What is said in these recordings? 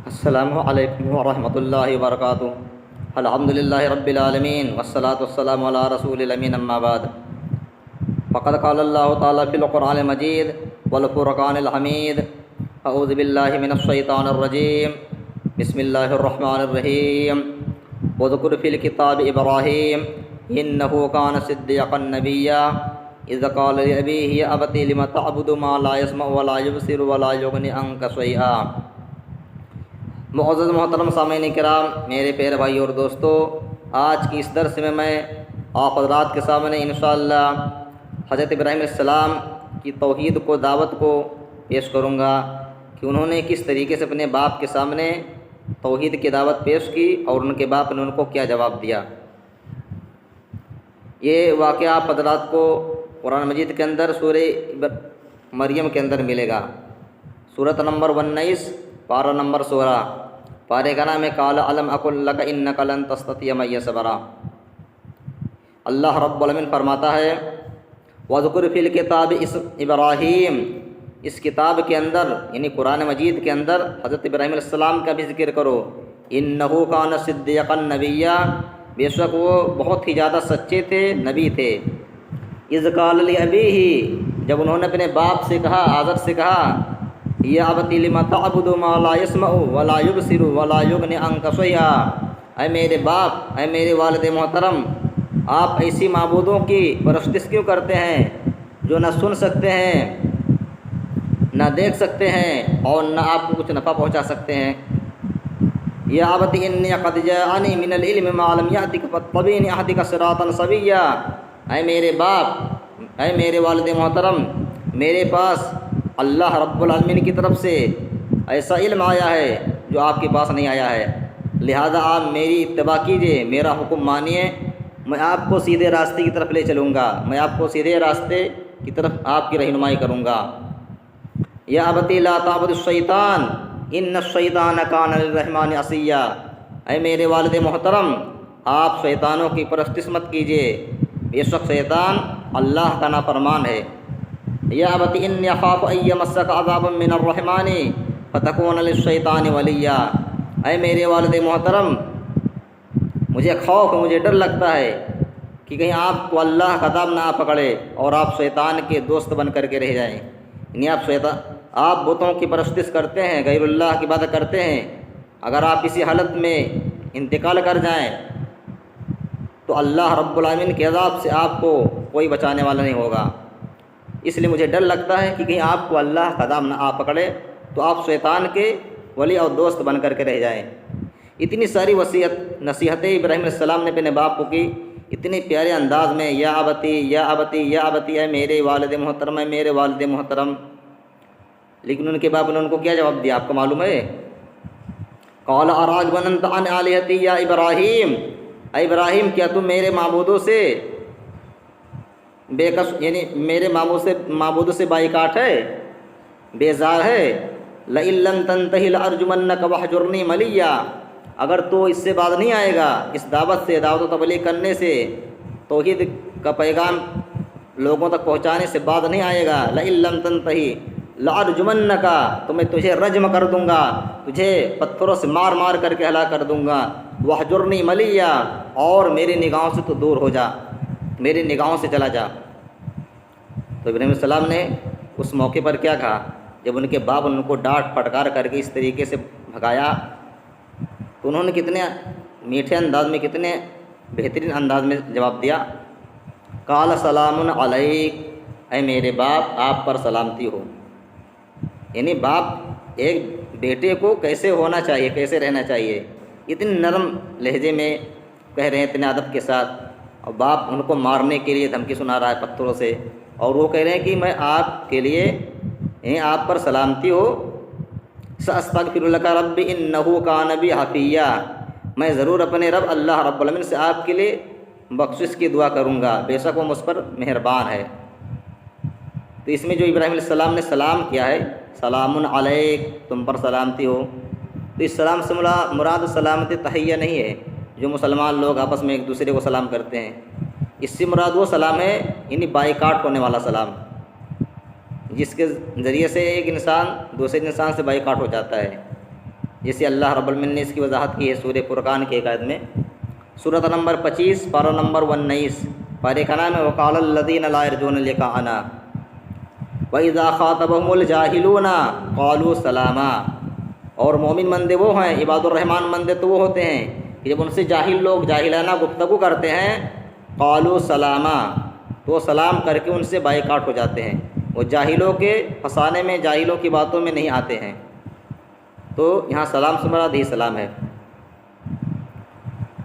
السلام علیکم ورحمۃ اللہ وبرکاتہ۔ الحمد للہ رب العالمین والصلاة والسلام علی رسول الامین، اما بعد فقد قال اللہ تعالیٰ فی القرآن المجید والفرقان الحمید۔ اعوذ باللہ من الشیطان الرجیم، بسم اللہ الرحمن الرحیم۔ واذکر فی الکتاب ابراہیم انہ کان صدیقا نبیا اذ قال لأبیہ یا ابت لم تعبد ما لا يسمع ولا يبصر ولا یغنی عنک شیئا۔ معزز محترم سامعین کرام، میرے پیارے بھائی اور دوستو، آج کی اس درس میں آپ حضرات کے سامنے انشاءاللہ حضرت ابراہیم علیہ السلام کی توحید کو، دعوت کو پیش کروں گا کہ انہوں نے کس طریقے سے اپنے باپ کے سامنے توحید کی دعوت پیش کی اور ان کے باپ نے ان کو کیا جواب دیا۔ یہ واقعہ آپ حضرات کو قرآن مجید کے اندر سورہ مریم کے اندر ملے گا، سورۃ نمبر 19، پارہ نمبر 16۔ پارے کا نام ہے قال الم اقل لک انک لن تستطیع معی صبرا۔ اللہ رب العالمین فرماتا ہے وذکر فی الکتاب ابراہیم، اس کتاب کے اندر یعنی قرآن مجید کے اندر حضرت ابراہیم علیہ السلام کا بھی ذکر کرو۔ انہ کان صدیقا نبیا، بے شک وہ بہت ہی زیادہ سچے تھے، نبی تھے۔ اذ قال لأبیہ، جب انہوں نے اپنے باپ سے کہا، آزر سے کہا، یا ابت لم تعبد ما لا يسمع ولا يبصر ولا یغنی عنک شیئا، اے میرے باپ، اے میرے والد محترم، آپ ایسی معبودوں کی پرستش کیوں کرتے ہیں جو نہ سن سکتے ہیں، نہ دیکھ سکتے ہیں اور نہ آپ کو کچھ نفع پہنچا سکتے ہیں۔ یا ابت انی قد جاءنی من العلم ما لم یأتک فاتبعنی اہدک صراطا سویا، اے میرے باپ، اے میرے والد محترم، میرے پاس اللہ رب العالمین کی طرف سے ایسا علم آیا ہے جو آپ کے پاس نہیں آیا ہے، لہذا آپ میری اتباع کیجئے، میرا حکم مانیے، میں آپ کو سیدھے راستے کی طرف لے چلوں گا، میں آپ کو سیدھے راستے کی طرف آپ کی رہنمائی کروں گا۔ یا ابت لا تعبد الشیطان ان الشیطان کان للرحمن عصیا، اے میرے والد محترم، آپ شیطانوں کی پرستش مت کیجئے، بے شک شیطان اللہ کا نافرمان ہے۔ یا ابت انی اخاف ان یمسک عذاب من الرحمن فتکون للشیطان ولیا، اے میرے والد محترم، مجھے خوف، مجھے ڈر لگتا ہے کہ کہیں آپ کو اللہ کا عذاب نہ آ پکڑے اور آپ شیطان کے دوست بن کر کے رہ جائیں، یعنی آپ بتوں کی پرستش کرتے ہیں، غیر اللہ کی عبادت کرتے ہیں، اگر آپ اسی حالت میں انتقال کر جائیں تو اللہ رب العالمین کے عذاب سے آپ کو کوئی بچانے والا نہیں ہوگا۔ اس لیے مجھے ڈر لگتا ہے کہ کہیں آپ کو اللہ کا عذاب نہ آ پکڑے تو آپ شیطان کے ولی اور دوست بن کر کے رہ جائیں۔ اتنی ساری نصیحتیں ابراہیم علیہ السلام نے اپنے باپ کو کی، اتنے پیارے انداز میں، یا ابتی یا ابتی یا ابتی، اے میرے والد محترم، اے میرے والد محترم۔ لیکن ان کے باپ نے ان کو کیا جواب دیا آپ کو معلوم ہے؟ قال اراغب انت عن آلہتی یا ابراہیم، اے ابراہیم، کیا تم میرے معبودوں سے بے کس یعنی میرے معبودوں سے بائیکاٹ ہے، بیزار ہے؟ لئن لم تنتہی لارجمنک واہجرنی ملیا، اگر تو اس سے باز نہیں آئے گا، اس دعوت سے، دعوت و تبلیغ کرنے سے، توحید کا پیغام لوگوں تک پہنچانے سے باز نہیں آئے گا، لئن لم تنتہی لارجمنک، تو میں تجھے رجم کر دوں گا، تجھے پتھروں سے مار مار کر کے ہلاک کر دوں گا، واہجرنی ملیا، اور میری نگاہوں سے تو دور ہو جا، میری نگاہوں سے چلا جا۔ تو ابراہیم علیہ السلام نے اس موقع پر کیا کہا؟ جب ان کے باپ ان کو ڈانٹ پھٹکار کر کے اس طریقے سے بھگایا تو انہوں نے کتنے میٹھے انداز میں، کتنے بہترین انداز میں جواب دیا۔ قال سلام علیک، اے میرے باپ، آپ پر سلامتی ہو۔ یعنی باپ ایک بیٹے کو کیسے ہونا چاہیے، کیسے رہنا چاہیے، اتنے نرم لہجے میں کہہ رہے ہیں، اتنے ادب کے ساتھ، اور باپ ان کو مارنے کے لیے دھمکی سنا رہا ہے پتھروں سے، اور وہ کہہ رہے ہیں کہ میں آپ کے لیے، یعنی آپ پر سلامتی ہو، سأستغفر لک رب انہ کان بی حفیہ، میں ضرور اپنے رب اللہ رب العالمین سے آپ کے لیے بخشش کی دعا کروں گا، بے شک وہ مجھ پر مہربان ہے۔ تو اس میں جو ابراہیم علیہ السلام نے سلام کیا ہے، سلام علیک، تم پر سلامتی ہو، تو اس سلام سے مراد سلامتی تحیہ نہیں ہے جو مسلمان لوگ آپس میں ایک دوسرے کو سلام کرتے ہیں، اس سے مراد وہ سلام ہے یعنی بائیکاٹ ہونے والا سلام، جس کے ذریعے سے ایک انسان دوسرے انسان سے بائیکاٹ ہو جاتا ہے۔ جیسے اللہ رب العالمین نے اس کی وضاحت کی ہے سورہ فرقان کے ایک آیت میں، سورۃ نمبر 25 پارہ نمبر 19، پارے کا نام ہے وقال الذین لا یرجون لقاءنا وَإِذَا خَاطَبَهُمُ الْجَاهِلُونَ قَالُوا سَلَامًا۔ اور مومن بندے وہ ہیں، عباد الرحمن بندے تو وہ ہوتے ہیں کہ جب ان سے جاہل لوگ جاہلانہ گفتگو کرتے ہیں قالوا سلاما، تو وہ سلام کر کے ان سے بائیکاٹ ہو جاتے ہیں، وہ جاہلوں کے پھنسانے میں، جاہلوں کی باتوں میں نہیں آتے ہیں۔ تو یہاں سلام سے مراد ہی سلام ہے۔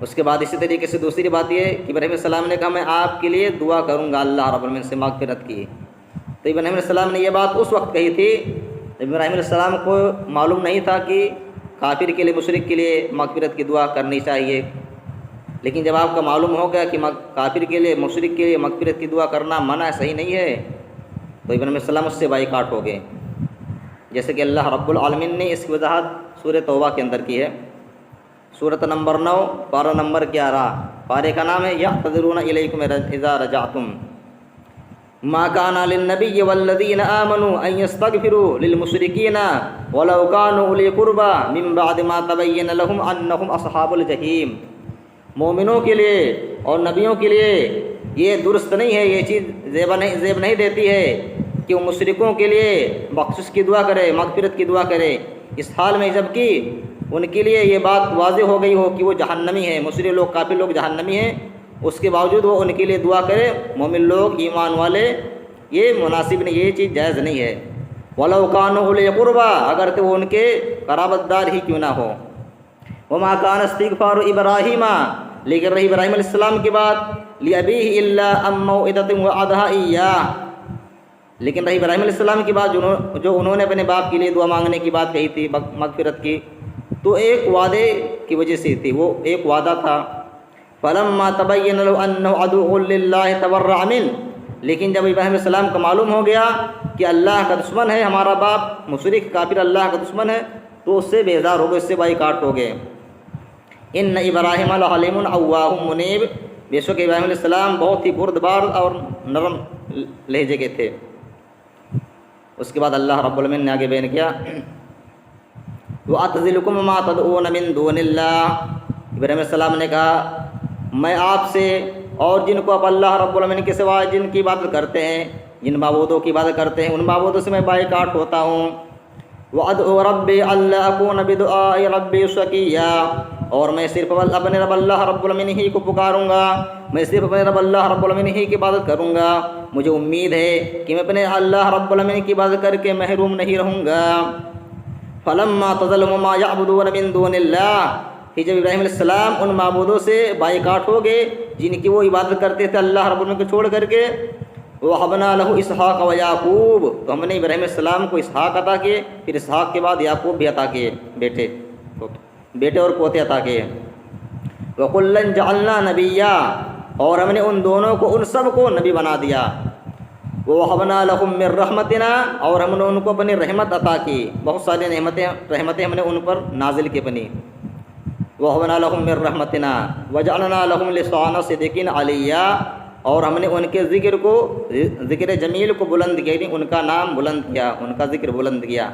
اس کے بعد اسی طریقے سے دوسری بات یہ کہ ابراہیم علیہ السلام نے کہا میں آپ کے لیے دعا کروں گا اللہ رب العالمین سے مغفرت کی۔ تو ابراہیم علیہ السلام نے یہ بات اس وقت کہی تھی جب ابراہیم علیہ السلام کو معلوم نہیں تھا کہ کافر کے لیے، مشرک کے لیے مغفرت کی دعا کرنی چاہیے، لیکن جب آپ کا معلوم ہو گیا کہ کافر کے لیے، مشرک کے لیے مغفرت کی دعا کرنا منع ہے، صحیح نہیں ہے، تو ابراہیم علیہ السلام اس سے بائیکاٹ ہو گئے، جیسے کہ اللہ رب العالمین نے اس کی وضاحت سورہ توبہ کے اندر کی ہے، سورۃ نمبر 9 پارہ نمبر 11، پارے کا نام ہے یعتذرون الیکم اذا رجعتم ما كان للنبي والذين آمنوا أن يستغفروا للمشركين ولو كانوا أولي قربى من بعد ما تبين لهم أنهم أصحاب الجحيم۔ مومنوں کے لیے اور نبیوں کے لیے یہ درست نہیں ہے، یہ چیز زیب نہیں دیتی ہے کہ وہ مشرکوں کے لیے بخشش کی دعا کرے، مغفرت کی دعا کرے، اس حال میں جب کہ ان کے لیے یہ بات واضح ہو گئی ہو کہ وہ جہنمی ہیں، مشرک لوگ، کافر لوگ جہنمی ہیں، اس کے باوجود وہ ان کے لیے دعا کرے۔ مومن لوگ، ایمان والے، یہ مناسب نہیں، یہ چیز جائز نہیں ہے۔ وَلَوْ كَانُوا أُولِي قُرْبَىٰ، اگر تو وہ ان کے قرابت دار ہی کیوں نہ ہو۔ وَمَا كَانَ اسْتِغْفَارُ إِبْرَاهِيمَ، لیکن رہی ابراہیم علیہ السلام کی بات لِأَبِيهِ إِلَّا أَن مَّوْعِدَةٍ وَعَدَهَا إِيَّاهُ، لیکن رہی ابراہیم علیہ السلام کی بات جو انہوں نے اپنے باپ کے لیے دعا مانگنے کی بات کہی تھی، مغفرت کی، تو ایک وعدے کی وجہ سے تھی، وہ ایک وعدہ تھا۔ فَلَمَّا تَبَيَّنَ لَهُ أَنَّهُ عَدُوٌّ لِلَّهِ تَبَرَّأَ مِنْهُ، لیکن جب ابراہیم علیہ السلام کو معلوم ہو گیا کہ اللہ کا دشمن ہے، ہمارا باپ مشرک کافر اللہ کا دشمن ہے، تو اس سے بیزار ہو گئے، اس سے بائیکاٹ ہو گئے۔ ان ابراہیم لحلیم اوّاہ منیب، بے شک ابراہیم علیہ السلام بہت ہی بردبار اور نرم لہجے کے تھے۔ اس کے بعد اللہ رب العالمین نے آگے بیان کیا وَأَعْتَزِلُكُمْ مَا تَدْعُونَ مِن دُونِ اللَّهِ، ابراہیم علیہ السلام نے کہا میں آپ سے اور جن کو آپ اللہ رب العالمین کے سوا جن کی عبادت کرتے ہیں، جن معبودوں کی عبادت کرتے ہیں، ان معبودوں سے میں بائیکاٹ ہوتا ہوں۔ وَأَدْعُو رَبِّي أَلَّا أَكُونَ بِدُعَاءِ رَبِّي شَقِيًّا، اور میں صرف اپنے رب اللہ رب العالمین ہی کو پکاروں گا، میں صرف اپنے رب اللہ رب العالمین ہی کی عبادت کروں گا، مجھے امید ہے کہ میں اپنے اللہ رب العالمین کی عبادت کر کے محروم نہیں رہوں گا۔ فَلَمَّا تَزَلَّهُ مَا يَعْبُدُونَ مِن دُونِ اللَّهِ، کہ جب ابراہیم علیہ السلام ان معبودوں سے بائیکاٹ ہو گئے جن کی وہ عبادت کرتے تھے اللہ رب العالمین کو چھوڑ کر کے، وَوَهَبْنَا لَهُ إِسْحَاقَ وَيَعْقُوبَ، تو ہم نے ابراہیم علیہ السلام کو اسحاق عطا کیے، پھر اسحاق کے بعد یعقوب بھی عطا کیے، بیٹے اور پوتے عطا کیے۔ وَكُلًّا جَعَلْنَا نَبِيًّا، اور ہم نے ان دونوں کو، ان سب کو نبی بنا دیا۔ وَوَهَبْنَا لَهُم مِّن رَحْمَتِنَا، اور ہم نے ان کو اپنی رحمت عطا کی، بہت ساری رحمتیں ہم نے ان پر نازل کی اپنی۔ وَوَهَبْنَا لَهُم مِّن رَحْمَتِنَا وَجَعَلْنَا لَهُمْ لِسَانَ صِدْقٍ عَلِيًّا، اور ہم نے ان کے ذکر کو، ذکر جمیل کو بلند کیا، ان کا نام بلند کیا، ان کا ذکر بلند کیا۔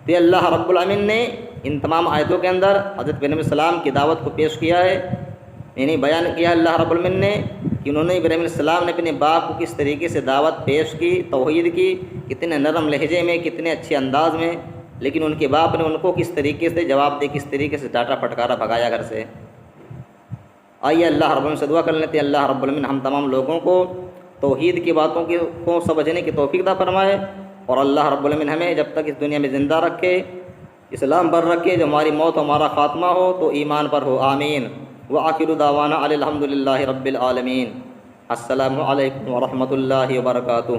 تو اللہ رب العالمین نے ان تمام آیتوں کے اندر حضرت ابراہیم علیہ السلام کی دعوت کو پیش کیا ہے، یعنی بیان کیا اللہ رب العالمین نے کہ انہوں نے ابراہیم علیہ السلام نے اپنے باپ کو کس طریقے سے دعوت پیش کی، توحید کی، کتنے نرم لہجے میں، کتنے اچھے انداز میں، لیکن ان کے باپ نے ان کو کس طریقے سے جواب دے، کس طریقے سے ڈانٹا پھٹکارا، بھگایا گھر سے۔ آئیے اللہ رب العالمین سے دعا کر لیتے ہیں اللہ رب العالمین ہم تمام لوگوں کو توحید کی باتوں کو سمجھنے کی توفیق عطا فرمائے، اور اللہ رب العالمین ہمیں جب تک اس دنیا میں زندہ رکھے، اسلام پر رکھے، جب ہماری موت ہمارا خاتمہ ہو تو ایمان پر ہو، آمین۔ وآخر دعوانا الحمد للہ رب العالمین۔ السلام علیکم ورحمۃ اللہ وبرکاتہ۔